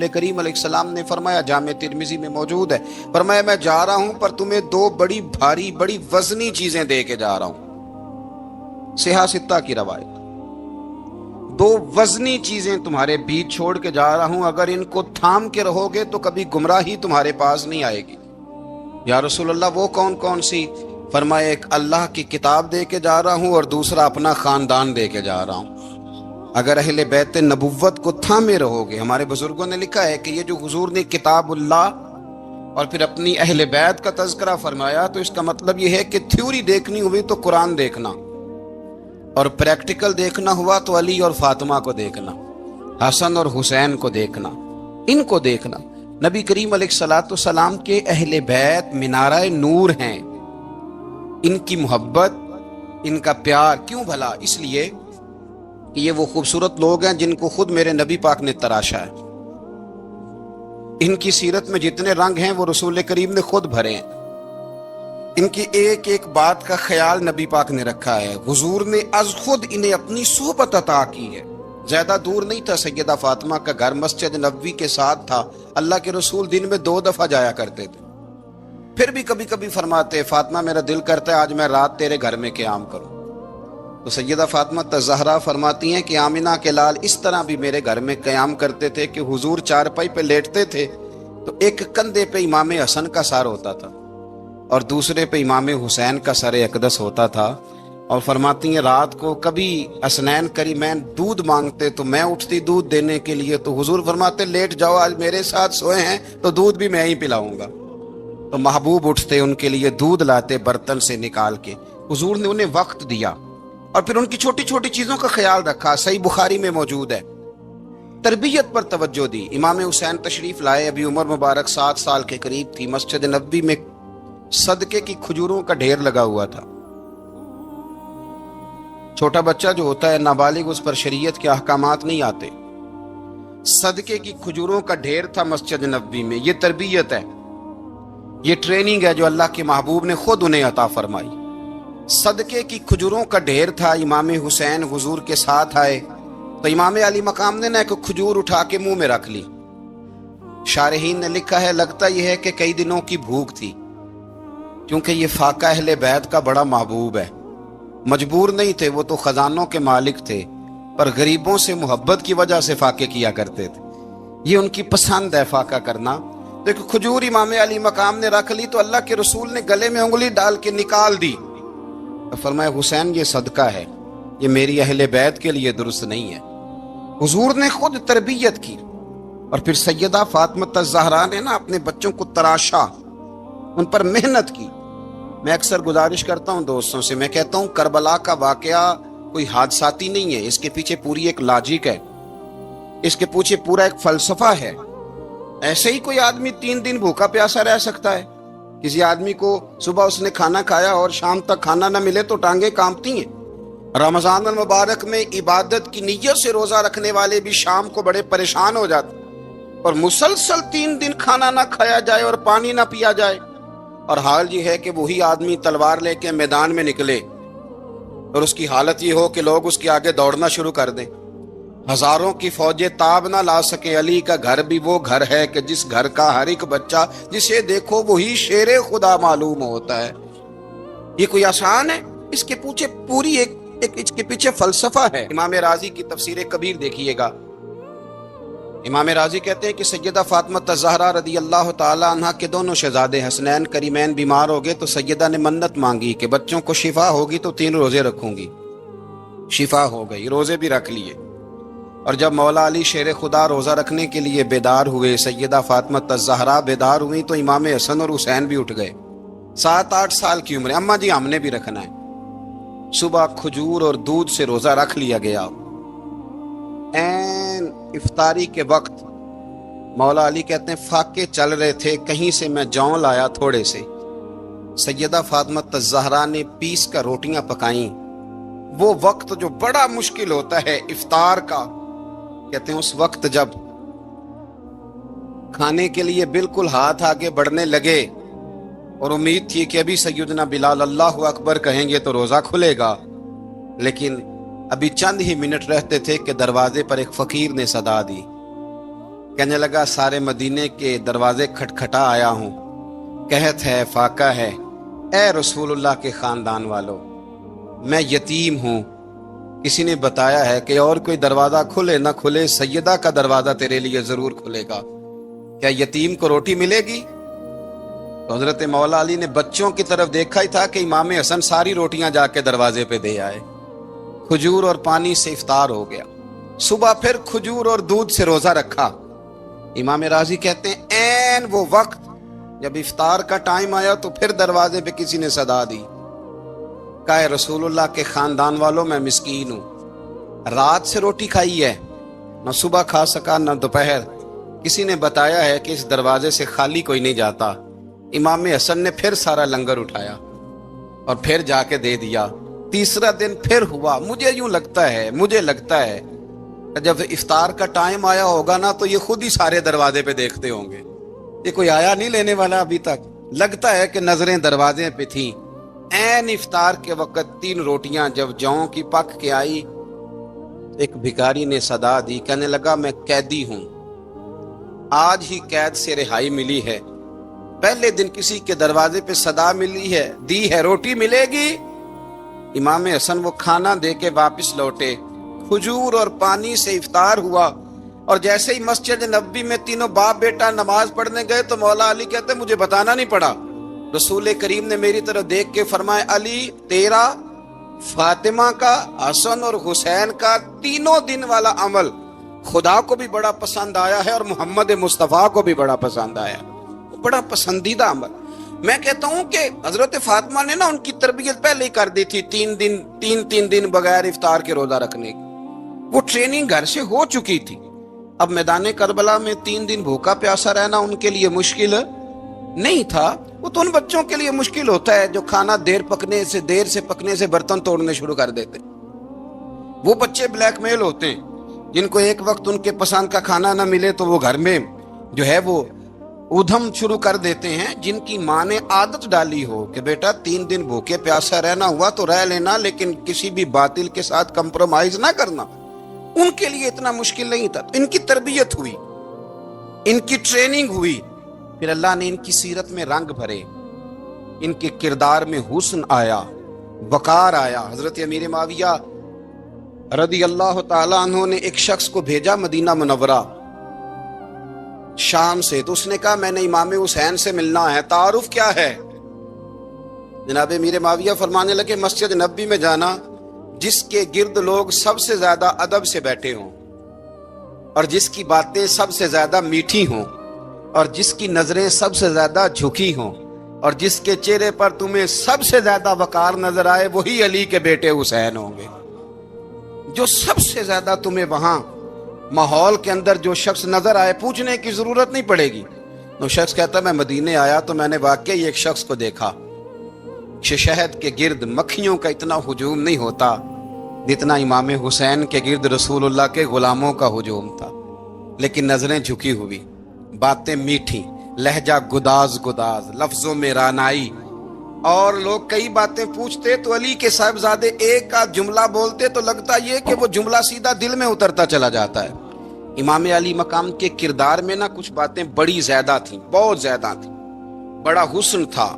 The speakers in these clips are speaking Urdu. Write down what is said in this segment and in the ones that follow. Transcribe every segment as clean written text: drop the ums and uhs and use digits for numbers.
رسول کریم علیہ السلام نے فرمایا، جامع ترمذی میں موجود ہے، فرمایا میں جا رہا ہوں پر تمہیں دو بڑی بھاری بڑی وزنی چیزیں دے کے جا رہا ہوں، صحیح ستہ کی روایت، دو وزنی چیزیں تمہارے بیچ چھوڑ کے جا رہا ہوں، اگر ان کو تھام کے رہو گے تو کبھی گمراہی تمہارے پاس نہیں آئے گی۔ یا رسول اللہ وہ کون کون سی؟ فرمایا ایک اللہ کی کتاب دے کے جا رہا ہوں اور دوسرا اپنا خاندان دے کے جا رہا ہوں۔ اگر اہل بیت نبوت کو تھامے رہو گے، ہمارے بزرگوں نے لکھا ہے کہ یہ جو حضور نے کتاب اللہ اور پھر اپنی اہل بیت کا تذکرہ فرمایا تو اس کا مطلب یہ ہے کہ تھیوری دیکھنی ہوئی تو قرآن دیکھنا، اور پریکٹیکل دیکھنا ہوا تو علی اور فاطمہ کو دیکھنا، حسن اور حسین کو دیکھنا، ان کو دیکھنا۔ نبی کریم علیہ الصلوۃ والسلام کے اہل بیت منارہ نور ہیں، ان کی محبت، ان کا پیار کیوں بھلا؟ اس لیے کہ یہ وہ خوبصورت لوگ ہیں جن کو خود میرے نبی پاک نے تراشا ہے، ان کی سیرت میں جتنے رنگ ہیں وہ رسول کریم نے خود بھرے ہیں، ان کی ایک ایک بات کا خیال نبی پاک نے رکھا ہے، حضور نے از خود انہیں اپنی صحبت عطا کی ہے۔ زیادہ دور نہیں تھا سیدہ فاطمہ کا گھر، مسجد نبوی کے ساتھ تھا، اللہ کے رسول دن میں 2 دفعہ جایا کرتے تھے، پھر بھی کبھی کبھی فرماتے فاطمہ میرا دل کرتا ہے آج میں رات تیرے گھر میں قیام کروں، تو سیدہ فاطمہ الزہرا فرماتی ہیں کہ آمنہ کے لال اس طرح بھی میرے گھر میں قیام کرتے تھے کہ حضور چارپائی پہ لیٹتے تھے تو ایک کندھے پہ امام حسن کا سر ہوتا تھا اور دوسرے پہ امام حسین کا سر اقدس ہوتا تھا، اور فرماتی ہیں رات کو کبھی حسنین کریمین دودھ مانگتے تو میں اٹھتی دودھ دینے کے لیے، تو حضور فرماتے لیٹ جاؤ آج میرے ساتھ سوئے ہیں تو دودھ بھی میں ہی پلاؤں گا، تو محبوب اٹھتے ان کے لیے دودھ لاتے برتن سے نکال کے، حضور نے انہیں وقت دیا اور پھر ان کی چھوٹی چھوٹی چیزوں کا خیال رکھا۔ صحیح بخاری میں موجود ہے، تربیت پر توجہ دی۔ امام حسین تشریف لائے، ابھی عمر مبارک 7 سال کے قریب تھی، مسجد نبوی میں صدقے کی کھجوروں کا ڈھیر لگا ہوا تھا۔ چھوٹا بچہ جو ہوتا ہے نابالغ، اس پر شریعت کے احکامات نہیں آتے، صدقے کی کھجوروں کا ڈھیر تھا مسجد نبوی میں۔ یہ تربیت ہے، یہ ٹریننگ ہے جو اللہ کے محبوب نے خود انہیں عطا فرمائی۔ صدقے کی کھجوروں کا ڈھیر تھا، امام حسین حضور کے ساتھ آئے تو امام علی مقام نے ایک کھجور اٹھا کے منہ میں رکھ لی۔ شارحین نے لکھا ہے لگتا یہ ہے کہ کئی دنوں کی بھوک تھی، کیونکہ یہ فاقہ اہل بیت کا بڑا محبوب ہے، مجبور نہیں تھے، وہ تو خزانوں کے مالک تھے، پر غریبوں سے محبت کی وجہ سے فاقے کیا کرتے تھے، یہ ان کی پسند ہے فاقہ کرنا۔ تو ایک کھجور امام علی مقام نے رکھ لی تو اللہ کے رسول نے گلے میں انگلی ڈال کے نکال دی، فرمایا حسین یہ صدقہ ہے، یہ میری اہل بیت کے لیے درست نہیں ہے۔ حضور نے خود تربیت کی، اور پھر سیدہ فاطمہ الزہرا نے اپنے بچوں کو تراشا، ان پر محنت کی۔ میں اکثر گزارش کرتا ہوں دوستوں سے، میں کہتا ہوں کربلا کا واقعہ کوئی حادثاتی نہیں ہے، اس کے پیچھے پوری ایک لاجک ہے، اس کے پیچھے پورا ایک فلسفہ ہے۔ ایسے ہی کوئی آدمی 3 دن بھوکا پیاسا رہ سکتا ہے؟ کسی آدمی کو صبح اس نے کھانا کھایا اور شام تک کھانا نہ ملے تو ٹانگیں کانپتی ہیں۔ رمضان المبارک میں عبادت کی نیت سے روزہ رکھنے والے بھی شام کو بڑے پریشان ہو جاتے، اور مسلسل 3 دن کھانا نہ کھایا جائے اور پانی نہ پیا جائے، اور حال یہ ہے کہ وہی آدمی تلوار لے کے میدان میں نکلے اور اس کی حالت یہ ہو کہ لوگ اس کے آگے دوڑنا شروع کر دیں، ہزاروں کی فوجیں تاب نہ لا سکے۔ علی کا گھر بھی وہ گھر ہے کہ جس گھر کا ہر ایک بچہ جسے دیکھو وہی شیر خدا معلوم ہوتا ہے۔ یہ کوئی آسان ہے؟ اس کے پیچھے پوری ایک اس کے پیچھے فلسفہ ہے۔ امام راضی کی تفسیر کبیر دیکھیے گا، امام راضی کہتے ہیں کہ سیدہ فاطمہ الزہرا رضی اللہ تعالی عنہ کے دونوں شہزادے حسنین کریمین بیمار ہو گئے تو سیدہ نے منت مانگی کہ بچوں کو شفا ہوگی تو 3 روزے رکھوں گی۔ شفا ہو گئی، روزے بھی رکھ لیے، اور جب مولا علی شیر خدا روزہ رکھنے کے لیے بیدار ہوئے، سیدہ فاطمہ الزہرا بیدار ہوئی تو امام حسن اور حسین بھی اٹھ گئے، 7-8 سال کی عمر، اماں جی ہم نے بھی رکھنا ہے۔ صبح کھجور اور دودھ سے روزہ رکھ لیا گیا۔ این افطاری کے وقت مولا علی کہتے ہیں فاقے چل رہے تھے، کہیں سے میں جوں لایا تھوڑے سے، سیدہ فاطمہ الزہرا نے پیس کر روٹیاں پکائیں۔ وہ وقت جو بڑا مشکل ہوتا ہے افطار کا، کہتے ہیں اس وقت جب کھانے کے لیے بالکل ہاتھ آگے بڑھنے لگے اور امید تھی کہ ابھی سیدنا بلال اللہ اکبر کہیں گے تو روزہ کھلے گا، لیکن ابھی چند ہی منٹ رہتے تھے کہ دروازے پر ایک فقیر نے صدا دی کہنے لگا سارے مدینے کے دروازے کھٹکھٹا آیا ہوں، قحط ہے، فاقہ ہے، اے رسول اللہ کے خاندان والو، میں یتیم ہوں، کسی نے بتایا ہے کہ اور کوئی دروازہ کھلے نہ کھلے سیدہ کا دروازہ تیرے لیے ضرور کھلے گا، کیا یتیم کو روٹی ملے گی؟ تو حضرت مولا علی نے بچوں کی طرف دیکھا ہی تھا کہ امام حسن ساری روٹیاں جا کے دروازے پہ دے آئے، کھجور اور پانی سے افطار ہو گیا، صبح پھر کھجور اور دودھ سے روزہ رکھا۔ امام راضی کہتے ہیں این وہ وقت جب افطار کا ٹائم آیا تو پھر دروازے پہ کسی نے صدا دی، کہا اے رسول اللہ کے خاندان والوں، میں مسکین ہوں، رات سے روٹی کھائی ہے، نہ صبح کھا سکا نہ دوپہر، کسی نے بتایا ہے کہ اس دروازے سے خالی کوئی نہیں جاتا۔ امام حسن نے پھر سارا لنگر اٹھایا اور پھر جا کے دے دیا۔ تیسرا دن پھر ہوا، مجھے لگتا ہے جب افطار کا ٹائم آیا ہوگا نا تو یہ خود ہی سارے دروازے پہ دیکھتے ہوں گے، یہ کوئی آیا نہیں لینے والا ابھی تک، لگتا ہے کہ نظریں دروازے پہ تھیں۔ این افطار کے وقت 3 روٹیاں جب جاؤں کی پک کے آئی، ایک بھکاری نے صدا دی، کہنے لگا میں قیدی ہوں، آج ہی قید سے رہائی ملی ہے، پہلے دن کسی کے دروازے پہ صدا دی ہے روٹی ملے گی؟ امام حسن وہ کھانا دے کے واپس لوٹے، کھجور اور پانی سے افطار ہوا، اور جیسے ہی مسجد نبوی میں تینوں باپ بیٹا نماز پڑھنے گئے تو مولا علی کہتے مجھے بتانا نہیں پڑا، رسول کریم نے میری طرف دیکھ کے فرمایا علی تیرا، فاطمہ کا، حسن اور حسین کا 3 دن والا عمل خدا کو بھی بڑا پسند آیا ہے اور محمد مصطفیٰ کو بھی بڑا پسند آیا، بڑا پسندیدہ عمل۔ میں کہتا ہوں کہ حضرت فاطمہ نے نا ان کی تربیت پہلے ہی کر دی تھی، 3 دن بغیر افطار کے روزہ رکھنے کی، وہ ٹریننگ گھر سے ہو چکی تھی۔ اب میدان کربلا میں 3 دن بھوکا پیاسا رہنا ان کے لیے مشکل نہیں تھا، وہ تو ان بچوں کے لیے مشکل ہوتا ہے جو کھانا دیر سے پکنے سے برتن توڑنے شروع کر دیتے، وہ بچے بلیک میل ہوتے ہیں جن کو ایک وقت ان کے پسند کا کھانا نہ ملے تو وہ گھر میں جو ہے وہ ادھم شروع کر دیتے ہیں، جن کی ماں نے عادت ڈالی ہو کہ بیٹا 3 دن بھوکے پیاسا رہنا ہوا تو رہ لینا، لیکن کسی بھی باطل کے ساتھ کمپرومائز نہ کرنا، ان کے لیے اتنا مشکل نہیں تھا۔ ان کی تربیت ہوئی، ان کی ٹریننگ ہوئی، پھر اللہ نے ان کی سیرت میں رنگ بھرے، ان کے کردار میں حسن آیا، وقار آیا۔ حضرت امیر معاویہ رضی اللہ تعالی عنہ نے ایک شخص کو بھیجا مدینہ منورہ شام سے، تو اس نے کہا میں نے امام حسین سے ملنا ہے، تعارف کیا ہے؟ جناب امیر معاویہ فرمانے لگے مسجد نبوی میں جانا جس کے گرد لوگ سب سے زیادہ ادب سے بیٹھے ہوں، اور جس کی باتیں سب سے زیادہ میٹھی ہوں، اور جس کی نظریں سب سے زیادہ جھکی ہوں، اور جس کے چہرے پر تمہیں سب سے زیادہ وقار نظر آئے، وہی علی کے بیٹے حسین ہوں گے۔ جو سب سے زیادہ تمہیں وہاں ماحول کے اندر جو شخص نظر آئے، پوچھنے کی ضرورت نہیں پڑے گی، وہ شخص کہتا میں مدینے آیا تو میں نے واقعی ایک شخص کو دیکھا، شہد کے گرد مکھیوں کا اتنا ہجوم نہیں ہوتا جتنا امام حسین کے گرد رسول اللہ کے غلاموں کا ہجوم تھا، لیکن نظریں جھکی ہوئی، باتیں میٹھی، لہجہ گداز، لفظوں میں رانائی، اور لوگ کئی باتیں پوچھتے تو علی کے صاحبزادے ایک کا جملہ بولتے تو لگتا یہ کہ وہ جملہ سیدھا دل میں اترتا چلا جاتا ہے۔ امام علی مقام کے کردار میں نا کچھ باتیں بڑی زیادہ تھیں، بہت زیادہ تھیں، بڑا حسن تھا۔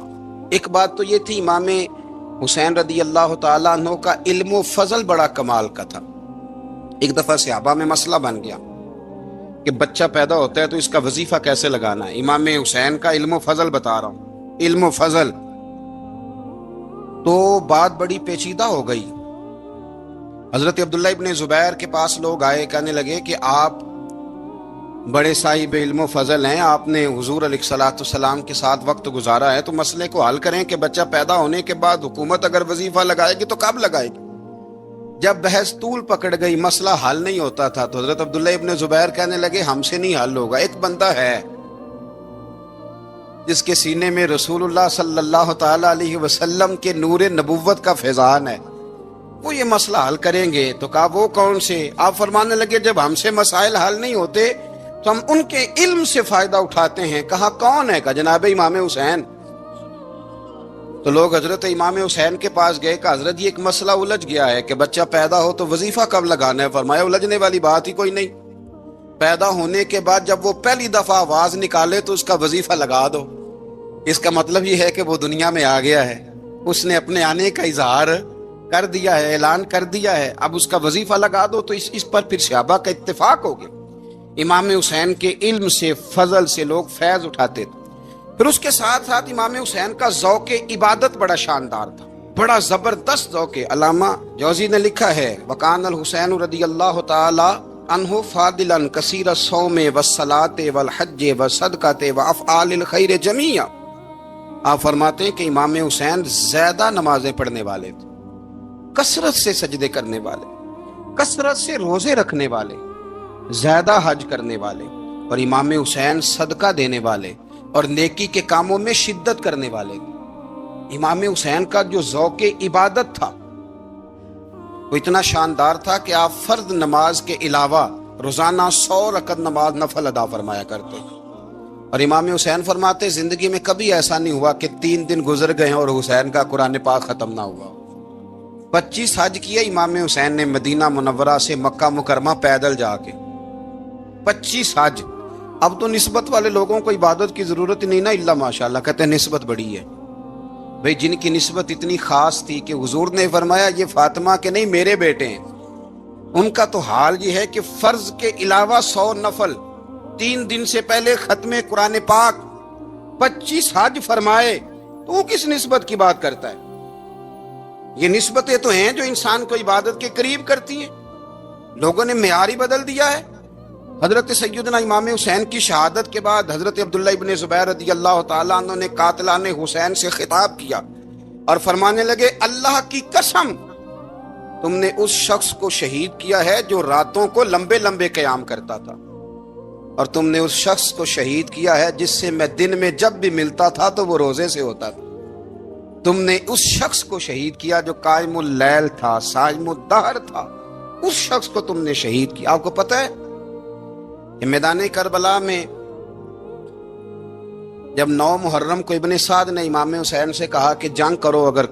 ایک بات تو یہ تھی امام حسین رضی اللہ تعالیٰ عنہ کا علم و فضل بڑا کمال کا تھا۔ ایک دفعہ صحابہ میں مسئلہ بن گیا کہ بچہ پیدا ہوتا ہے تو اس کا وظیفہ کیسے لگانا ہے، امام حسین کا علم و فضل بتا رہا ہوں، علم و فضل، تو بات بڑی پیچیدہ ہو گئی۔ حضرت عبداللہ ابن زبیر کے پاس لوگ آئے، کہنے لگے کہ آپ بڑے صاحب علم و فضل ہیں، آپ نے حضور علیہ الصلوۃ والسلام کے ساتھ وقت گزارا ہے، تو مسئلے کو حل کریں کہ بچہ پیدا ہونے کے بعد حکومت اگر وظیفہ لگائے گی تو کب لگائے گی؟ جب بحث طول پکڑ گئی، مسئلہ حل نہیں ہوتا تھا، تو حضرت عبداللہ ابن زبیر کہنے لگے ہم سے نہیں حل ہوگا، ایک بندہ ہے جس کے سینے میں رسول اللہ صلی اللہ تعالی علیہ وسلم کے نور نبوت کا فیضان ہے، وہ یہ مسئلہ حل کریں گے۔ تو کہا وہ کون سے؟ آپ فرمانے لگے جب ہم سے مسائل حل نہیں ہوتے تو ہم ان کے علم سے فائدہ اٹھاتے ہیں۔ کہا کون ہے؟ کہا جناب امام حسین۔ تو لوگ حضرت امام حسین کے پاس گئے، کہ حضرت یہ ایک مسئلہ الجھ گیا ہے کہ بچہ پیدا ہو تو وظیفہ کب لگانا ہے؟ فرمایا الجھنے والی بات ہی کوئی نہیں، پیدا ہونے کے بعد جب وہ پہلی دفعہ آواز نکالے تو اس کا وظیفہ لگا دو. اس کا مطلب یہ ہے کہ وہ دنیا میں آ گیا ہے, اس نے اپنے آنے کا اظہار کر دیا ہے, اعلان کر دیا ہے, اب اس کا وظیفہ لگا دو. تو اس پر پھر صحابہ کا اتفاق ہو گیا. امام حسین کے علم سے, فضل سے لوگ فیض اٹھاتے تھے. پھر اس کے ساتھ ساتھ امام حسین کا ذوق عبادت بڑا شاندار تھا, بڑا زبردست ذوق. علامہ جوزی نے لکھا ہے وکان الحسین رضی اللہ تعالی عنہ فاضلا کثیر الصوم والصلاۃ والحج والصدقۃ وافعال الخیر جمیعا. آپ فرماتے ہیں کہ امام حسین زیادہ نمازیں پڑھنے والے تھے, کثرت سے سجدے کرنے والے, کثرت سے روزے رکھنے والے, زیادہ حج کرنے والے, اور امام حسین صدقہ دینے والے اور نیکی کے کاموں میں شدت کرنے والے. امام حسین کا جو ذوق عبادت تھا وہ اتنا شاندار تھا کہ آپ فرض نماز کے علاوہ روزانہ 100 رکعت نماز نفل ادا فرمایا کرتے. اور امام حسین فرماتے زندگی میں کبھی ایسا نہیں ہوا کہ 3 دن گزر گئے اور حسین کا قرآن پاک ختم نہ ہوا. 25 حج کیے امام حسین نے مدینہ منورہ سے مکہ مکرمہ پیدل جا کے, 25 حج. اب تو نسبت والے لوگوں کو عبادت کی ضرورت نہیں نا, اللہ ماشاءاللہ کہتے ہیں نسبت بڑی ہے. بھئی جن کی نسبت اتنی خاص تھی کہ حضور نے فرمایا یہ فاطمہ کے نہیں میرے بیٹے ہیں, ان کا تو حال یہ ہے کہ فرض کے علاوہ 100 نفل, 3 دن سے پہلے ختم قرآن پاک, 25 حج فرمائے, تو وہ کس نسبت کی بات کرتا ہے؟ یہ نسبتیں تو ہیں جو انسان کو عبادت کے قریب کرتی ہیں. لوگوں نے معیار ہی بدل دیا ہے. حضرت سیدنا امام حسین کی شہادت کے بعد حضرت عبداللہ ابن زبیر رضی اللہ تعالیٰ عنہ نے قاتلان حسین سے خطاب کیا اور فرمانے لگے اللہ کی قسم تم نے اس شخص کو شہید کیا ہے جو راتوں کو لمبے لمبے قیام کرتا تھا, اور تم نے اس شخص کو شہید کیا ہے جس سے میں دن میں جب بھی ملتا تھا تو وہ روزے سے ہوتا تھا. تم نے اس شخص کو شہید کیا جو قائم اللیل تھا, صائم الدہر تھا, اس شخص کو تم نے شہید کیا. آپ کو پتہ ہے کہ میدان کربلا میں جب 9 محرم کو ابن سعد نے امام حسین سے کہا کہ جنگ کرو اگر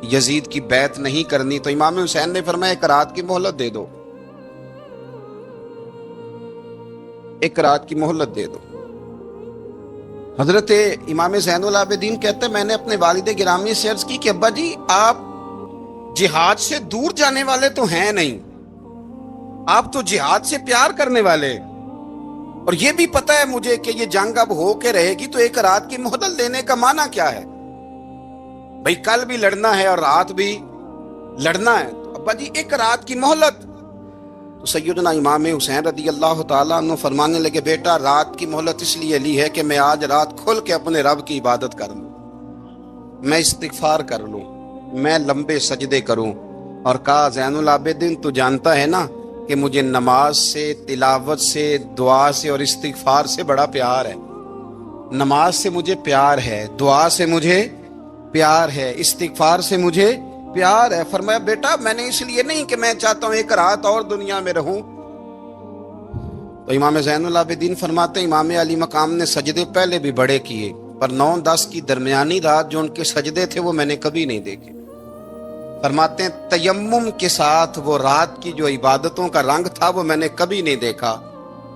یزید کی بیعت نہیں کرنی, تو امام حسین نے فرمایا 1 رات کی مہلت دے دو, 1 رات کی مہلت دے دو. حضرت امام زین العابدین کہتے ہیں میں نے اپنے والد گرامی سے عرض کی کہ ابا جی آپ جہاد سے دور جانے والے تو ہیں نہیں, آپ تو جہاد سے پیار کرنے والے, اور یہ بھی پتہ ہے مجھے کہ یہ جنگ اب ہو کے رہے گی, تو 1 رات کی مہلت دینے کا معنی کیا ہے؟ بھئی کل بھی لڑنا ہے اور رات بھی لڑنا ہے, تو ابا جی 1 رات کی مہلت. تو سیدنا امام حسین رضی اللہ تعالیٰ عنہ فرمانے لگے بیٹا رات کی مہلت اس لیے لی ہے کہ میں آج رات کھل کے اپنے رب کی عبادت کر لوں, میں استغفار کر لوں, میں لمبے سجدے کروں. اور کہا زین العابدین تو جانتا ہے نا کہ مجھے نماز سے, تلاوت سے, دعا سے اور استغفار سے بڑا پیار ہے. نماز سے مجھے پیار ہے, دعا سے مجھے پیار ہے, استغفار سے مجھے پیار ہے. فرمایا بیٹا میں نے اس لیے نہیں کہ میں چاہتا ہوں 1 رات اور دنیا میں رہوں. تو امام زین العابدین فرماتے ہیں امام علی مقام نے سجدے پہلے بھی بڑے کیے, پر 9-10 کی درمیانی رات جو ان کے سجدے تھے وہ میں نے کبھی نہیں دیکھے. فرماتے ہیں تیمم کے ساتھ وہ رات کی جو عبادتوں کا رنگ تھا وہ میں نے کبھی نہیں دیکھا.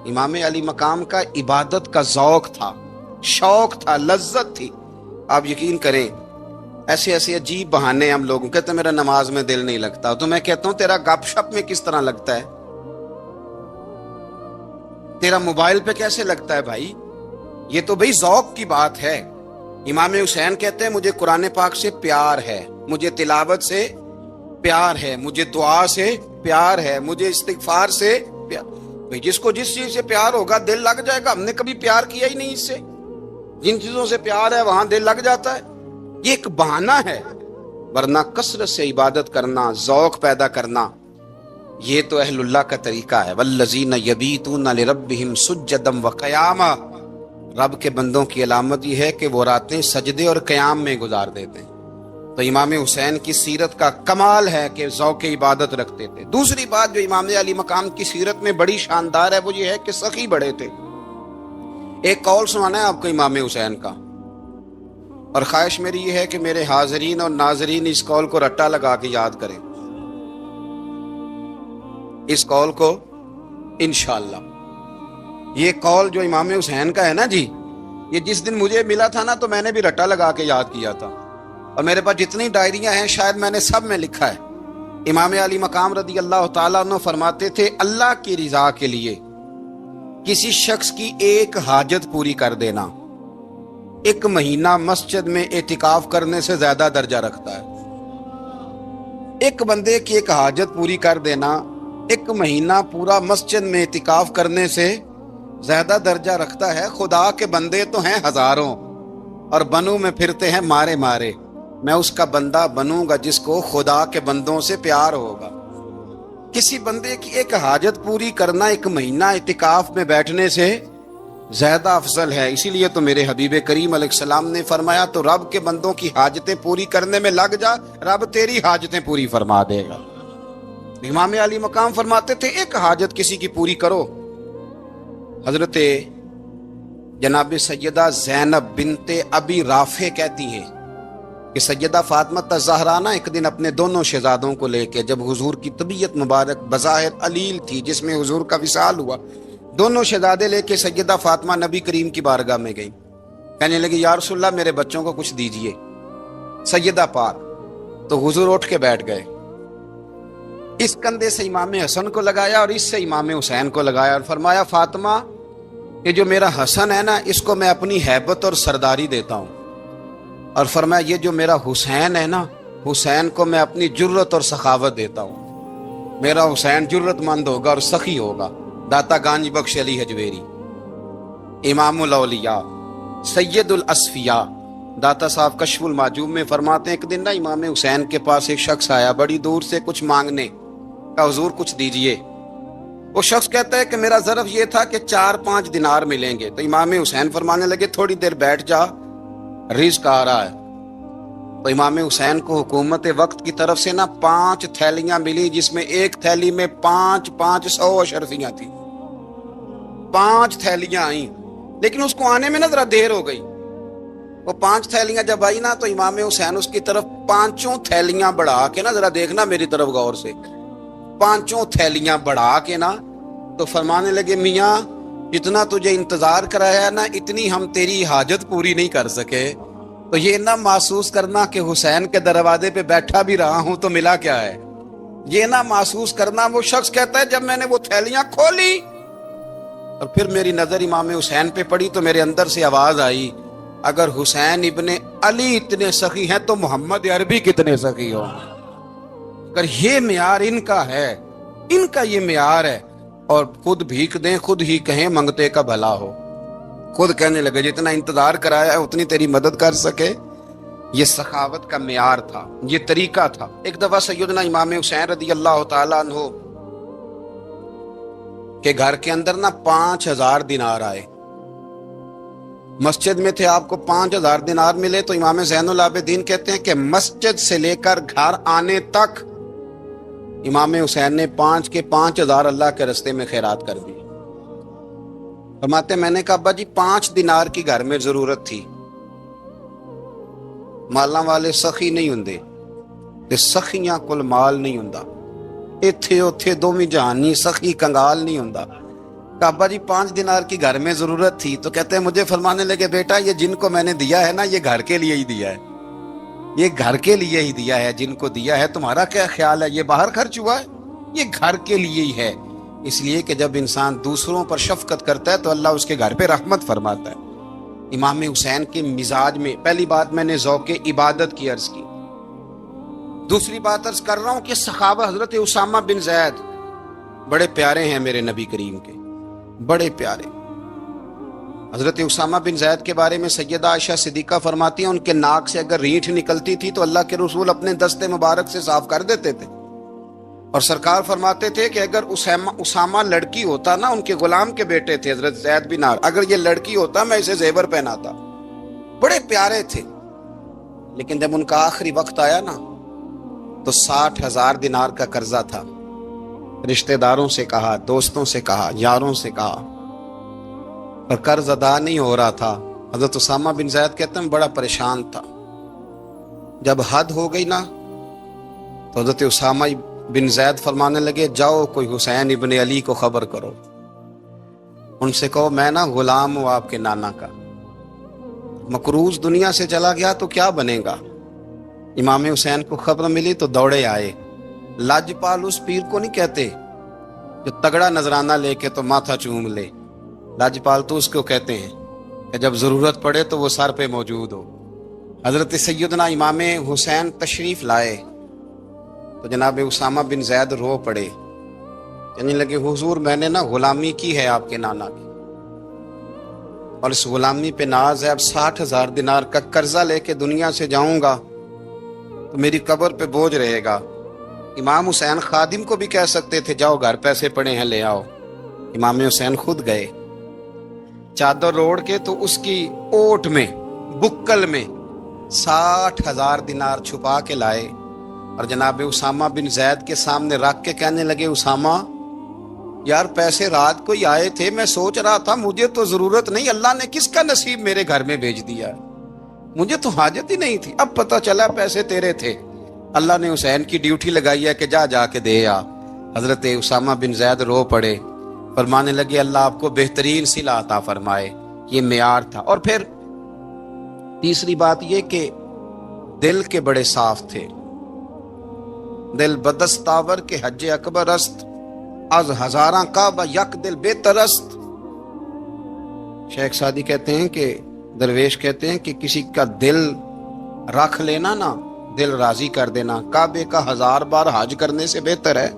امام علی مقام کا عبادت کا ذوق تھا, شوق تھا, لذت تھی. آپ یقین کریں ایسے ایسے عجیب بہانے ہم لوگوں کہتے ہیں میرا نماز میں دل نہیں لگتا, تو میں کہتا ہوں تیرا گپ شپ میں کس طرح لگتا ہے, تیرا موبائل پہ کیسے لگتا ہے بھائی؟ یہ تو بھائی ذوق کی بات ہے. امام حسین کہتے ہیں مجھے قرآن پاک سے پیار ہے, مجھے تلاوت سے پیار ہے, مجھے دعا سے پیار ہے, مجھے استغفار سے پیار. بھائی جس کو جس چیز سے پیار ہوگا دل لگ جائے گا. ہم نے کبھی پیار کیا ہی نہیں اس سے, جن چیزوں سے پیار ہے وہاں دل لگ جاتا ہے. یہ ایک بہانہ ہے, ورنہ کثرت سے عبادت کرنا, ذوق پیدا کرنا, یہ تو اہل اللہ کا طریقہ ہے. والذین یبیتون لربہم سجدا وقیاما, رب کے بندوں کی علامت یہ ہے کہ وہ راتیں سجدے اور قیام میں گزار دیتے ہیں. تو امام حسین کی سیرت کا کمال ہے کہ ذوق عبادت رکھتے تھے. دوسری بات جو امام علی مقام کی سیرت میں بڑی شاندار ہے وہ یہ ہے کہ سخی بڑے تھے. ایک قول سنانا ہے آپ کو امام حسین کا, اور خواہش میری یہ ہے کہ میرے حاضرین اور ناظرین اس قول کو رٹا لگا کے یاد کریں, اس قول کو انشاءاللہ. یہ قول جو امام حسین کا ہے نا جی، یہ جس دن مجھے ملا تھا نا تو میں نے بھی رٹا لگا کے یاد کیا تھا، اور میرے پاس جتنی ڈائریاں ہیں شاید میں نے سب میں لکھا ہے۔ امام علی مقام رضی اللہ تعالیٰ عنہ فرماتے تھے اللہ کی رضا کے لیے کسی شخص کی ایک حاجت پوری کر دینا 1 مہینہ مسجد میں اعتکاف کرنے سے زیادہ درجہ رکھتا ہے۔ ایک بندے کی ایک حاجت پوری کر دینا 1 مہینہ پورا مسجد میں اعتکاف کرنے سے زیادہ درجہ رکھتا ہے۔ خدا کے بندے تو ہیں ہزاروں اور بنوں میں پھرتے ہیں مارے مارے، میں اس کا بندہ بنوں گا جس کو خدا کے بندوں سے پیار ہوگا۔ کسی بندے کی ایک حاجت پوری کرنا 1 مہینہ اعتکاف میں بیٹھنے سے زیادہ افضل ہے۔ اسی لیے تو میرے حبیب کریم علیہ السلام نے فرمایا تو رب کے بندوں کی حاجتیں پوری کرنے میں لگ جا، رب تیری حاجتیں پوری فرما دے گا۔ امام علی مقام فرماتے تھے ایک حاجت کسی کی پوری کرو۔ حضرت جناب سیدہ زینب بنت ابی رافع کہتی ہیں کہ سیدہ فاطمہ الزہرا ایک دن اپنے دونوں شہزادوں کو لے کے، جب حضور کی طبیعت مبارک بظاہر علیل تھی جس میں حضور کا وصال ہوا، دونوں شہزادے لے کے سیدہ فاطمہ نبی کریم کی بارگاہ میں گئی، کہنے لگی یا رسول اللہ میرے بچوں کو کچھ دیجئے سیدہ پاک۔ تو حضور اٹھ کے بیٹھ گئے، اس کندھے سے امام حسن کو لگایا اور اس سے امام حسین کو لگایا اور فرمایا فاطمہ یہ جو میرا حسن ہے نا اس کو میں اپنی ہیبت اور سرداری دیتا ہوں، اور فرمایا یہ جو میرا حسین ہے نا حسین کو میں اپنی جرت اور سخاوت دیتا ہوں، میرا حسین جرت مند ہوگا اور سخی ہوگا۔ داتا گانج بخش علی حجویری، امام الاولیاء سید الاسفیاء، داتا صاحب کشف المعجوب میں فرماتے ہیں ایک دن نا امام حسین کے پاس ایک شخص آیا بڑی دور سے کچھ مانگنے کا، حضور کچھ دیجئے۔ وہ شخص کہتا ہے کہ میرا ظرف یہ تھا کہ 4-5 دینار ملیں گے۔ تو امام حسین فرمانے لگے تھوڑی دیر بیٹھ جا، رزق آ رہا ہے۔ تو امام حسین کو حکومت وقت کی طرف سے نا 5 تھیلیاں ملی جس میں ایک تھیلی میں 500 اشرفیاں تھیں، 5 تھیلیاں آئیں، لیکن اس کو آنے میں نا ذرا دیر ہو گئی۔ وہ 5 تھیلیاں جب آئی نا تو امام حسین اس کی طرف 5 تھیلیاں بڑھا کے نا، ذرا دیکھنا میری طرف غور سے، 5 تھیلیاں بڑھا کے نا تو فرمانے لگے میاں جتنا تجھے انتظار کرایا نا اتنی ہم تیری حاجت پوری نہیں کر سکے، تو یہ نہ محسوس کرنا کہ حسین کے دروازے پہ بیٹھا بھی رہا ہوں تو ملا کیا ہے، یہ نہ محسوس کرنا۔ وہ شخص کہتا ہے جب میں نے وہ تھیلیاں کھولی اور پھر میری نظر امام حسین پہ پڑی تو میرے اندر سے آواز آئی اگر حسین ابن علی اتنے سخی ہیں تو محمد عربی کتنے سخی ہوں۔ اگر یہ معیار ان کا ہے، ان کا یہ معیار ہے، اور خود بھیک دیں خود ہی کہیں منگتے کا بھلا ہو، خود کہنے لگے جتنا انتظار کرایا ہے اتنی تیری مدد کر سکے۔ یہ سخاوت کا معیار تھا، یہ طریقہ تھا۔ ایک دفعہ سیدنا امام حسین رضی اللہ تعالیٰ عنہ کے گھر کے اندر نا 5000 دینار آئے، مسجد میں تھے، آپ کو 5000 دینار ملے تو امام زین العابدین کہتے ہیں کہ مسجد سے لے کر گھر آنے تک امام حسین نے 5 کے 5000 اللہ کے رستے میں خیرات کر دی۔ فرماتے میں نے کہا ابا جی 5 دینار کی گھر میں ضرورت تھی، مالاں والے سخی نہیں ہوندے تے سخیاں کل مال نہیں ہوندا، ایتھے اوتھے دوویں جہانی سخی کنگال نہیں ہوندا۔ کہا ابا جی 5 دینار کی گھر میں ضرورت تھی، تو کہتے ہیں مجھے فرمانے لگے بیٹا یہ جن کو میں نے دیا ہے نا یہ گھر کے لیے ہی دیا ہے، یہ گھر کے لیے ہی دیا ہے، جن کو دیا ہے تمہارا کیا خیال ہے یہ باہر خرچ ہوا ہے، یہ گھر کے لیے ہی ہے۔ اس لیے کہ جب انسان دوسروں پر شفقت کرتا ہے تو اللہ اس کے گھر پہ رحمت فرماتا ہے۔ امام حسین کے مزاج میں پہلی بات میں نے ذوق عبادت کی عرض کی، دوسری بات عرض کر رہا ہوں کہ صحابہ حضرت اسامہ بن زید بڑے پیارے ہیں میرے نبی کریم کے، بڑے پیارے۔ حضرت اسامہ بن زید کے بارے میں سیدہ عائشہ صدیقہ فرماتی ہیں ان کے ناک سے اگر رینٹ نکلتی تھی تو اللہ کے رسول اپنے دستے مبارک سے صاف کر دیتے تھے، اور سرکار فرماتے تھے کہ اگر اسامہ لڑکی ہوتا نا، ان کے غلام کے بیٹے تھے حضرت زید بن عمرو، اگر یہ لڑکی ہوتا میں اسے زیور پہناتا۔ بڑے پیارے تھے، لیکن جب ان کا آخری وقت آیا نا تو 60,000 دینار کا قرضہ تھا، رشتہ داروں سے کہا، دوستوں سے کہا، یاروں سے کہا، اور قرض ادا نہیں ہو رہا تھا۔ حضرت اسامہ بن زید کہتے ہیں بڑا پریشان تھا۔ جب حد ہو گئی نا تو حضرت اسامہ بن زید فرمانے لگے جاؤ کوئی حسین ابن علی کو خبر کرو۔ ان سے کہو میں نا غلام ہوں آپ کے نانا کا، مقروض دنیا سے چلا گیا تو کیا بنے گا۔ امام حسین کو خبر ملی تو دوڑے آئے۔ لاجپال اس پیر کو نہیں کہتے جو تگڑا نذرانہ لے کے تو ماتھا چوم لے، لاجپال تو اس کو کہتے ہیں کہ جب ضرورت پڑے تو وہ سر پہ موجود ہو۔ حضرت سیدنا امام حسین تشریف لائے تو جناب اسامہ بن زید رو پڑے، کہنے لگے حضور میں نے نا غلامی کی ہے آپ کے نانا کی، اور اس غلامی پہ ناز ہے، اب 60,000 دینار کا قرضہ لے کے دنیا سے جاؤں گا تو میری قبر پہ بوجھ رہے گا۔ امام حسین خادم کو بھی کہہ سکتے تھے جاؤ گھر پیسے پڑے ہیں لے آؤ، امام حسین خود گئے، چادر اوڑھ کے تو اس کی اوٹ میں بکل میں 60,000 دینار چھپا کے لائے اور جناب اسامہ بن زید کے سامنے رکھ کے کہنے لگے اسامہ یار پیسے رات کو ہی آئے تھے، میں سوچ رہا تھا مجھے تو ضرورت نہیں، اللہ نے کس کا نصیب میرے گھر میں بھیج دیا، مجھے تو حاجت ہی نہیں تھی، اب پتہ چلا پیسے تیرے تھے، اللہ نے حسین کی ڈیوٹی لگائی ہے کہ جا کے دے آ۔ حضرت اسامہ بن زید رو پڑے، فرمانے لگے اللہ آپ کو بہترین صلہ عطا فرمائے، یہ معیار تھا۔ اور پھر تیسری بات یہ کہ دل کے بڑے صاف تھے، دل بدستاور کے حج اکبر است، از ہزاراں کعبہ یک دل بہتر است۔ شیخ سعدی کہتے ہیں کہ درویش کہتے ہیں کہ کسی کا دل رکھ لینا نا، دل راضی کر دینا، کعبے کا 1000 بار حج کرنے سے بہتر ہے۔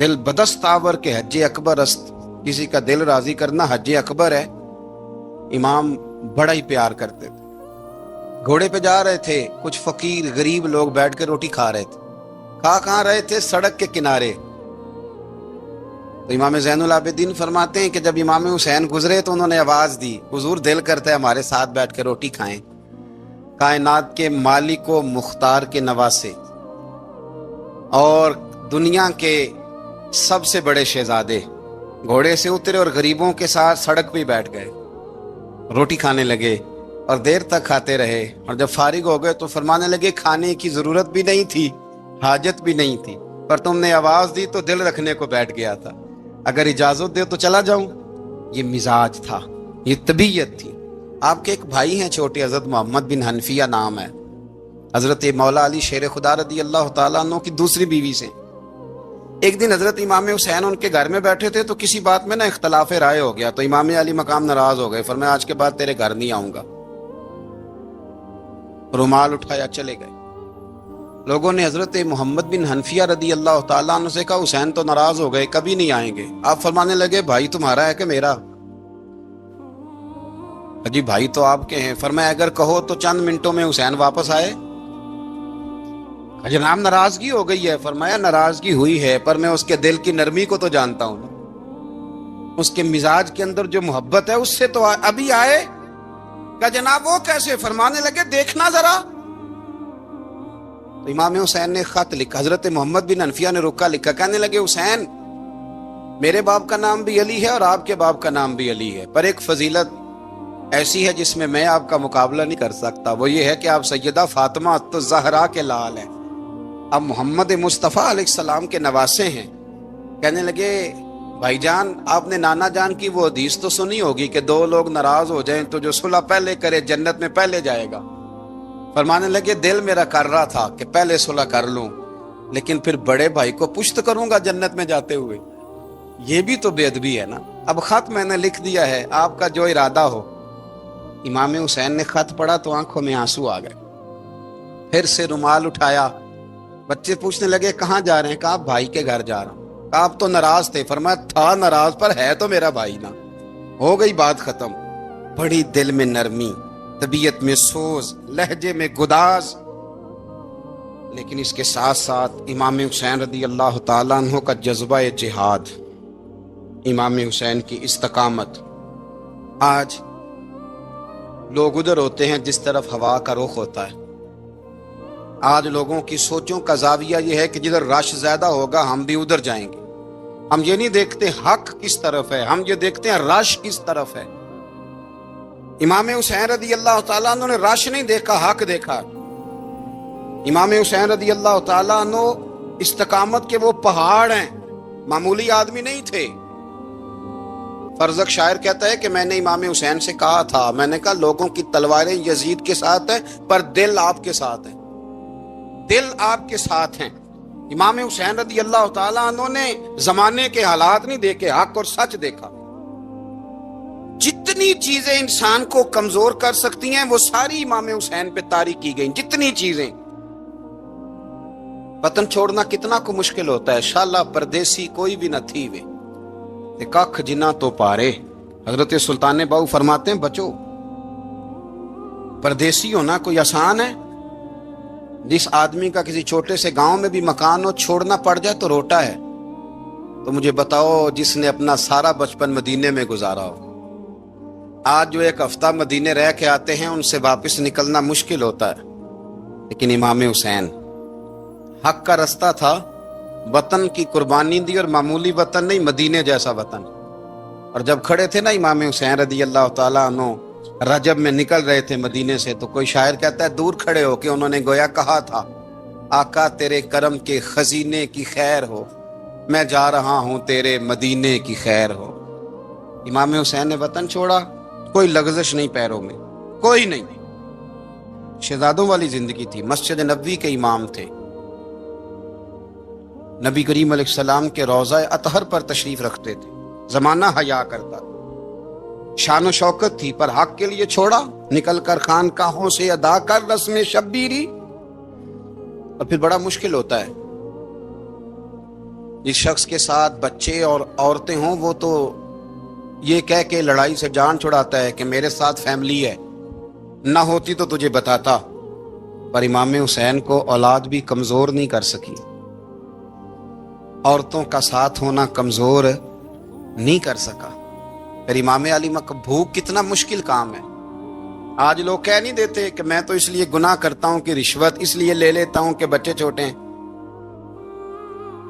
دل بدستاور کے حج اکبر است، کسی کا دل راضی کرنا حج اکبر ہے۔ امام بڑا ہی پیار کرتے تھے، گھوڑے پہ جا رہے تھے، کچھ فقیر غریب لوگ بیٹھ کے روٹی کھا رہے تھے، کہاں رہے تھے؟ سڑک کے کنارے۔ تو امام زین العابدین فرماتے ہیں کہ جب امام حسین گزرے تو انہوں نے آواز دی حضور دل کرتا ہے ہمارے ساتھ بیٹھ کے روٹی کھائیں۔ کائنات کے مالک و مختار کے نواسے اور دنیا کے سب سے بڑے شہزادے گھوڑے سے اترے اور غریبوں کے ساتھ سڑک پہ بیٹھ گئے، روٹی کھانے لگے اور دیر تک کھاتے رہے، اور جب فارغ ہو گئے تو فرمانے لگے کھانے کی ضرورت بھی نہیں تھی، حاجت بھی نہیں تھی، پر تم نے آواز دی تو دل رکھنے کو بیٹھ گیا تھا، اگر اجازت دے تو چلا جاؤں۔ یہ مزاج تھا، یہ طبیعت تھی۔ آپ کے ایک بھائی ہیں چھوٹے، حضرت محمد بن حنفیہ نام ہے، حضرت مولا علی شیر خدا رضی اللہ تعالیٰ عنہ کی دوسری بیوی سے۔ ایک دن حضرت امام حسین ان کے گھر میں بیٹھے تھے تو کسی بات میں نا اختلاف رائے ہو گیا، تو امام علی مقام ناراض ہو گئے، فرمایا آج کے بعد تیرے گھر نہیں آؤں گا، رومال اٹھایا چلے گئے۔ لوگوں نے حضرت محمد بن حنفیہ رضی اللہ تعالیٰ عنہ سے کہا حسین تو ناراض ہو گئے، کبھی نہیں آئیں گے۔ آپ فرمانے لگے بھائی تمہارا ہے کہ میرا؟ جی بھائی تو آپ کے ہیں۔ فرمایا اگر کہو تو چند منٹوں میں حسین واپس آئے۔ جناب ناراضگی ہو گئی ہے۔ فرمایا ناراضگی ہوئی ہے پر میں اس کے دل کی نرمی کو تو جانتا ہوں، اس کے مزاج کے اندر جو محبت ہے اس سے تو ابھی آئے۔ کہ جناب وہ کیسے؟ فرمانے لگے دیکھنا ذرا۔ تو امام حسین نے خط لکھا، حضرت محمد بن حنفیہ نے رکا لکھا، کہنے لگے حسین میرے باپ کا نام بھی علی ہے اور آپ کے باپ کا نام بھی علی ہے، پر ایک فضیلت ایسی ہے جس میں میں آپ کا مقابلہ نہیں کر سکتا، وہ یہ ہے کہ آپ سیدہ فاطمہ الزہرا کے لال ہیں، اب محمد مصطفیٰ علیہ السلام کے نواسے ہیں۔ کہنے لگے بھائی جان آپ نے نانا جان کی وہ حدیث تو سنی ہوگی کہ دو لوگ ناراض ہو جائیں تو جو صلح پہلے کرے جنت میں پہلے جائے گا۔ فرمانے لگے دل میرا کر رہا تھا کہ پہلے صلح کر لوں، لیکن پھر بڑے بھائی کو پشت کروں گا جنت میں جاتے ہوئے، یہ بھی تو بے ادبی ہے نا۔ اب خط میں نے لکھ دیا ہے، آپ کا جو ارادہ ہو۔ امام حسین نے خط پڑھا تو آنکھوں میں آنسو آ گئے، پھر سے رومال اٹھایا۔ بچے پوچھنے لگے کہاں جا رہے ہیں؟ کہا بھائی کے گھر جا رہا ہوں۔ کہا آپ تو ناراض تھے؟ فرمایا تھا ناراض پر ہے تو میرا بھائی نا، ہو گئی بات ختم۔ بڑی دل میں نرمی، طبیعت میں سوز، لہجے میں گداز، لیکن اس کے ساتھ ساتھ امام حسین رضی اللہ تعالیٰ عنہ کا جذبہ جہاد، امام حسین کی استقامت۔ آج لوگ ادھر ہوتے ہیں جس طرف ہوا کا رخ ہوتا ہے، آج لوگوں کی سوچوں کا زاویہ یہ ہے کہ جدھر رش زیادہ ہوگا ہم بھی ادھر جائیں گے۔ ہم یہ نہیں دیکھتے حق کس طرف ہے، ہم یہ دیکھتے ہیں رش کس طرف ہے۔ امام حسین رضی اللہ تعالیٰ عنہ نے رش نہیں دیکھا، حق دیکھا۔ امام حسین رضی اللہ تعالیٰ عنہ استقامت کے وہ پہاڑ ہیں، معمولی آدمی نہیں تھے۔ فرزق شاعر کہتا ہے کہ میں نے امام حسین سے کہا تھا، میں نے کہا لوگوں کی تلواریں یزید کے ساتھ ہیں پر دل آپ کے ساتھ ہیں، دل آپ کے ساتھ ہیں۔ امام حسین رضی اللہ تعالیٰ عنہ نے زمانے کے حالات نہیں دیکھے، حق اور سچ دیکھا۔ جتنی چیزیں انسان کو کمزور کر سکتی ہیں وہ ساری امام حسین پہ طاری کی گئیں، جتنی چیزیں۔ وطن چھوڑنا کتنا کو مشکل ہوتا ہے، شالا پردیسی کوئی بھی نہ تھی وے کخ جنا تو پارے۔ حضرت سلطان باؤ فرماتے ہیں بچو، پردیسی ہونا کوئی آسان ہے؟ جس آدمی کا کسی چھوٹے سے گاؤں میں بھی مکان ہو، چھوڑنا پڑ جائے تو روٹا ہے، تو مجھے بتاؤ جس نے اپنا سارا بچپن مدینے میں گزارا ہو۔ آج جو ایک ہفتہ مدینے رہ کے آتے ہیں ان سے واپس نکلنا مشکل ہوتا ہے، لیکن امام حسین حق کا رستہ تھا، وطن کی قربانی دی، اور معمولی وطن نہیں، مدینے جیسا وطن۔ اور جب کھڑے تھے نا امام حسین رضی اللہ تعالیٰ عنہ رجب میں نکل رہے تھے مدینے سے، تو کوئی شاعر کہتا ہے دور کھڑے ہو کے انہوں نے گویا کہا تھا، آقا تیرے کرم کے خزینے کی خیر ہو، میں جا رہا ہوں تیرے مدینے کی خیر ہو۔ امام حسین نے وطن چھوڑا، کوئی لغزش نہیں پیروں میں، کوئی نہیں۔ شہزادوں والی زندگی تھی، مسجد نبوی کے امام تھے، نبی کریم علیہ السلام کے روضہ اطہر پر تشریف رکھتے تھے، زمانہ حیا کرتا تھا، شان و شوکت تھی، پر حق کے لیے چھوڑا، نکل کر خانقاہوں سے ادا کر رسم شبیری۔ اور پھر بڑا مشکل ہوتا ہے، جس شخص کے ساتھ بچے اور عورتیں ہوں وہ تو یہ کہہ کے لڑائی سے جان چھڑاتا ہے کہ میرے ساتھ فیملی ہے، نہ ہوتی تو تجھے بتاتا، پر امام حسین کو اولاد بھی کمزور نہیں کر سکی، عورتوں کا ساتھ ہونا کمزور نہیں کر سکا۔ پھر امام علی بھوک کتنا مشکل کام ہے۔ آج لوگ کہہ نہیں دیتے کہ میں تو اس لیے گناہ کرتا ہوں کہ رشوت اس لیے لے لیتا ہوں کہ بچے چھوٹے ہیں۔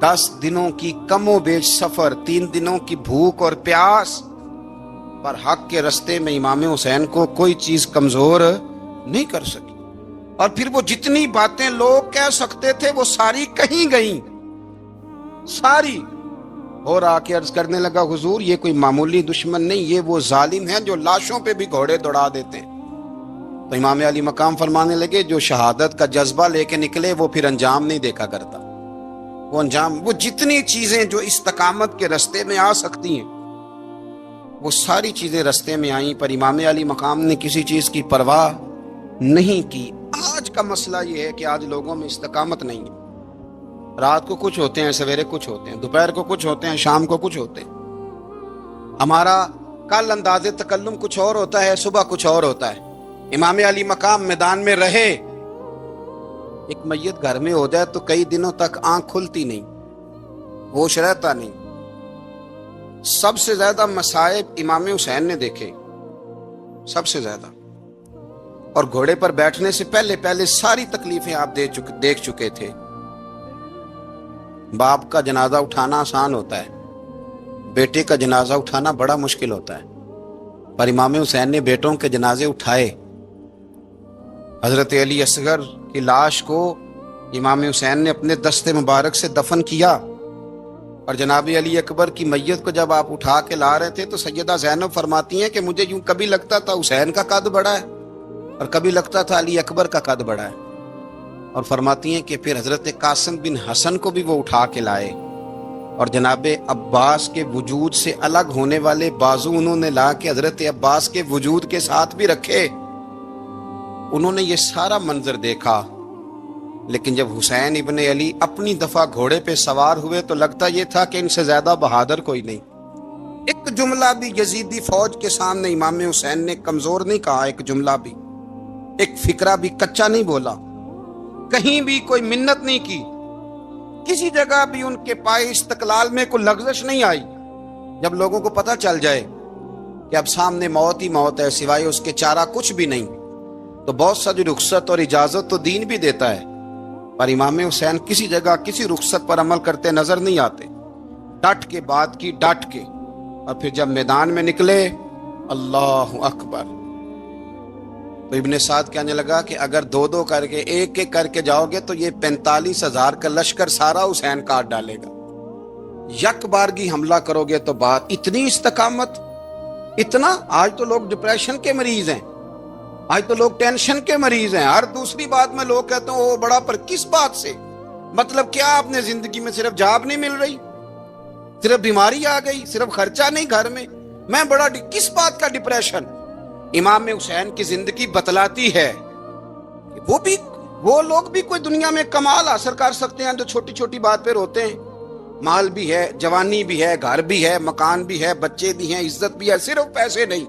10 دنوں کی کم و بیش سفر، 3 دنوں کی بھوک اور پیاس، پر حق کے رستے میں امام حسین کو کوئی چیز کمزور نہیں کر سکی۔ اور پھر وہ جتنی باتیں لوگ کہہ سکتے تھے وہ ساری کہیں گئیں، ساری۔ اور آ کے عرض کرنے لگا حضور یہ کوئی معمولی دشمن نہیں، یہ وہ ظالم ہیں جو لاشوں پہ بھی گھوڑے دوڑا دیتے ہیں۔ تو امام علی مقام فرمانے لگے جو شہادت کا جذبہ لے کے نکلے وہ پھر انجام نہیں دیکھا کرتا، وہ انجام، وہ جتنی چیزیں جو استقامت کے رستے میں آ سکتی ہیں وہ ساری چیزیں رستے میں آئیں، پر امام علی مقام نے کسی چیز کی پرواہ نہیں کی۔ آج کا مسئلہ یہ ہے کہ آج لوگوں میں استقامت نہیں ہے، رات کو کچھ ہوتے ہیں، سویرے کچھ ہوتے ہیں، دوپہر کو کچھ ہوتے ہیں، شام کو کچھ ہوتے ہیں۔ ہمارا کل انداز تکلم کچھ اور ہوتا ہے، صبح کچھ اور ہوتا ہے۔ امام علی مقام میدان میں رہے، ایک میت گھر میں ہو جائے تو کئی دنوں تک آنکھ کھلتی نہیں، ہوش رہتا نہیں۔ سب سے زیادہ مصائب امام حسین نے دیکھے، سب سے زیادہ، اور گھوڑے پر بیٹھنے سے پہلے ساری تکلیفیں آپ دیکھ چکے تھے۔ باپ کا جنازہ اٹھانا آسان ہوتا ہے، بیٹے کا جنازہ اٹھانا بڑا مشکل ہوتا ہے، پر امام حسین نے بیٹوں کے جنازے اٹھائے۔ حضرت علی اصغر کی لاش کو امام حسین نے اپنے دست مبارک سے دفن کیا، اور جناب علی اکبر کی میت کو جب آپ اٹھا کے لا رہے تھے تو سیدہ زینب فرماتی ہیں کہ مجھے یوں کبھی لگتا تھا حسین کا قد بڑا ہے اور کبھی لگتا تھا علی اکبر کا قد بڑا ہے، اور فرماتی ہیں کہ پھر حضرت قاسم بن حسن کو بھی وہ اٹھا کے لائے، اور جناب عباس کے وجود سے الگ ہونے والے بازو انہوں نے لا کے حضرت عباس کے وجود کے ساتھ بھی رکھے۔ انہوں نے یہ سارا منظر دیکھا، لیکن جب حسین ابن علی اپنی دفعہ گھوڑے پہ سوار ہوئے تو لگتا یہ تھا کہ ان سے زیادہ بہادر کوئی نہیں۔ ایک جملہ بھی یزیدی فوج کے سامنے امام حسین نے کمزور نہیں کہا، ایک جملہ بھی، ایک فکرہ بھی کچا نہیں بولا، کہیں بھی کوئی منت نہیں کی، کسی جگہ بھی ان کے پائے استقلال میں کوئی لغزش نہیں آئی۔ جب لوگوں کو پتہ چل جائے کہ اب سامنے موت ہی موت ہے، سوائے اس کے چارہ کچھ بھی نہیں، تو بہت ساری رخصت اور اجازت تو دین بھی دیتا ہے، پر امام حسین کسی جگہ کسی رخصت پر عمل کرتے نظر نہیں آتے، ڈٹ کے بات کی، ڈٹ کے۔ اور پھر جب میدان میں نکلے، اللہ اکبر، تو ابن سعد کہنے لگا کہ اگر 2 کر کے، ایک کر کے جاؤ گے تو یہ 45,000 کا لشکر سارا حسین کاٹ ڈالے گا، یک بارگی حملہ کرو گے تو بات اتنی استقامت، اتنا آج تو لوگ ڈپریشن کے مریض ہیں، آج تو لوگ ٹینشن کے مریض ہیں، ہر دوسری بات میں لوگ کہتے ہیں وہ بڑا، پر کس بات سے؟ مطلب کیا آپ نے زندگی میں صرف جاب نہیں مل رہی، صرف بیماری آ گئی، صرف خرچہ نہیں گھر میں بڑا کس بات کا ڈپریشن؟ امام حسین کی زندگی بتلاتی ہے کہ وہ لوگ بھی کوئی دنیا میں کمال حاصل کر سکتے ہیں جو چھوٹی چھوٹی بات پہ روتے ہیں۔ مال بھی ہے، جوانی بھی ہے، گھر بھی ہے، مکان بھی ہے، بچے بھی ہیں، عزت بھی ہے، صرف پیسے نہیں۔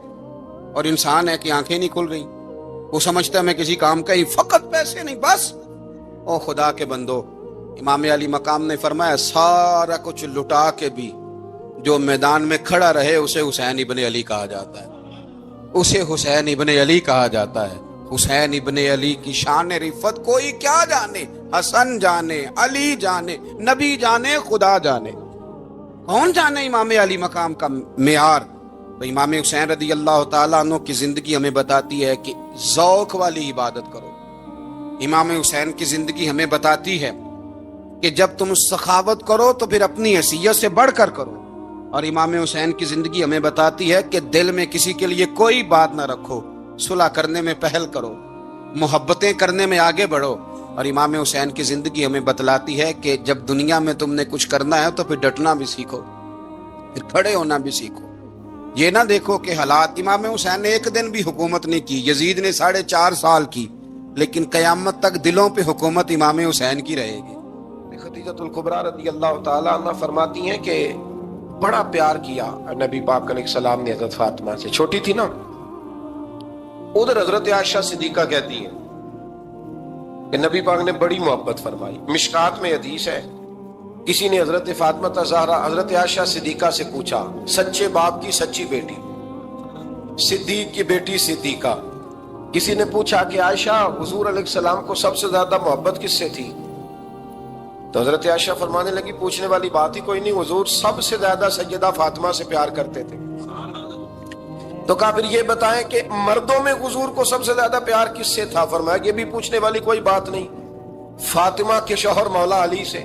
اور انسان ہے کہ آنکھیں نہیں کھل رہی، وہ سمجھتا ہے میں کسی کام کا ہی، فقط پیسے نہیں بس۔ او خدا کے بندو، امام علی مقام نے فرمایا سارا کچھ لٹا کے بھی جو میدان میں کھڑا رہے اسے حسین ابن علی کہا جاتا ہے، اسے حسین ابن علی کہا جاتا ہے۔ حسین ابن علی کی شان رفت کوئی کیا جانے، حسن جانے، علی جانے، نبی جانے، خدا جانے، کون جانے امام علی مقام کا معیار؟ تو امام حسین رضی اللہ تعالیٰ عنہ کی زندگی ہمیں بتاتی ہے کہ ذوق والی عبادت کرو۔ امام حسین کی زندگی ہمیں بتاتی ہے کہ جب تم سخاوت کرو تو پھر اپنی حیثیت سے بڑھ کر کرو۔ اور امام حسین کی زندگی ہمیں بتاتی ہے کہ دل میں کسی کے لیے کوئی بات نہ رکھو، صلح کرنے میں پہل کرو، محبتیں کرنے میں آگے بڑھو۔ اور امام حسین کی زندگی ہمیں بتلاتی ہے کہ جب دنیا میں تم نے کچھ کرنا ہے تو پھر ڈٹنا بھی سیکھو، پھر کھڑے ہونا بھی سیکھو۔ یہ نہ دیکھو کہ حالات، امام حسین نے ایک دن بھی حکومت نہیں کی، یزید نے 4.5 سال کی، لیکن قیامت تک دلوں پہ حکومت امام حسین کی رہے گی۔ خدیجۃ الکبریٰ رضی اللہ تعالیٰ عنہ فرماتی ہیں کہ بڑا پیار کیا نبی پاک علیہ السلام نے حضرت فاطمہ سے، چھوٹی تھی نا۔ ادھر حضرت عائشہ صدیقہ کہتی ہیں کہ نبی پاک نے بڑی محبت فرمائی۔ مشکات میں حدیث ہے، کسی نے حضرت فاطمہ زہرا حضرت عائشہ صدیقہ سے پوچھا، سچے باپ کی سچی بیٹی، صدیق کی بیٹی صدیقہ۔ کسی نے پوچھا کہ عائشہ حضور علیہ السلام کو سب سے زیادہ محبت کس سے تھی؟ تو حضرت عائشہ فرمانے لگی پوچھنے والی بات ہی کوئی نہیں، حضور سب سے زیادہ سیدہ فاطمہ سے پیار کرتے تھے۔ تو کہا پھر یہ بتائیں کہ مردوں میں حضور کو سب سے زیادہ پیار کس سے تھا؟ فرمایا یہ بھی پوچھنے والی کوئی بات نہیں، فاطمہ کے شوہر مولا علی سے۔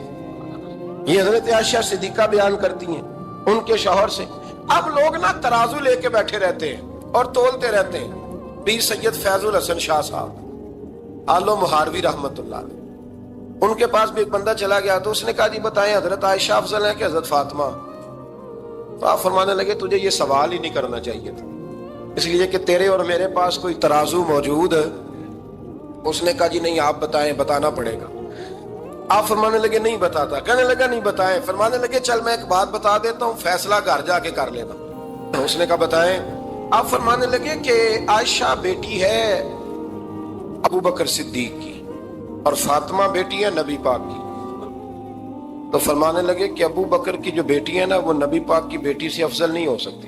یہ حضرت عائشہ صدیقہ بیان کرتی ہیں ان کے شوہر سے۔ اب لوگ نا ترازو لے کے بیٹھے رہتے ہیں اور تولتے رہتے ہیں۔ پیر سید فیض الحسن شاہ صاحب آل و مہاروی رحمت اللہ علیہ، ان کے پاس بھی ایک بندہ چلا گیا تو اس نے کہا جی بتائیں حضرت عائشہ افضل ہے کہ حضرت فاطمہ؟ تو آپ فرمانے لگے تجھے یہ سوال ہی نہیں کرنا چاہیے تھا، اس لیے کہ تیرے اور میرے پاس کوئی ترازو موجود ہے۔ اس نے کہا جی نہیں آپ بتائیں، بتانا پڑے گا۔ آپ فرمانے لگے نہیں بتاتا، کہنے لگا نہیں بتائیں۔ فرمانے لگے چل میں ایک بات بتا دیتا ہوں، فیصلہ گھر جا کے کر لینا۔ اس نے کہا بتائیں۔ آپ فرمانے لگے کہ عائشہ بیٹی ہے ابو بکر صدیق کی اور فاطمہ بیٹی ہے نبی پاک کی۔ تو فرمانے لگے کہ ابو بکر کی جو بیٹی ہے نا وہ نبی پاک کی بیٹی سے افضل نہیں ہو سکتی۔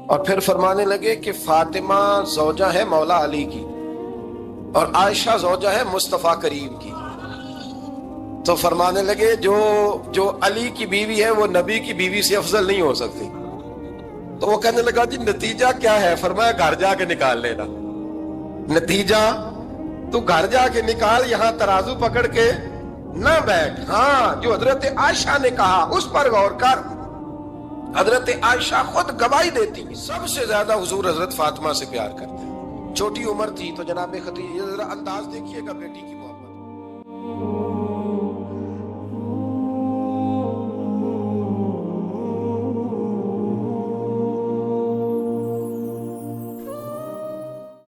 اور پھر فرمانے لگے کہ فاطمہ زوجہ ہے مولا علی کی اور عائشہ زوجہ ہے مصطفیٰ کریم کی۔ تو فرمانے لگے جو علی کی بیوی ہے وہ نبی کی بیوی سے افضل نہیں ہو سکتی۔ تو وہ کہنے لگا جی نتیجہ کیا ہے؟ فرمایا گھر جا کے نکال لینا، نتیجہ تو گھر جا کے نکال، یہاں ترازو پکڑ کے نہ بیٹھ۔ ہاں جو حضرت عائشہ نے کہا اس پر غور کر۔ حضرت عائشہ خود گواہی دیتی سب سے زیادہ حضور حضرت فاطمہ سے پیار کرتے، چھوٹی عمر تھی تو جناب خدیجہ، ذرا انداز دیکھیے گا بیٹی کی محبت۔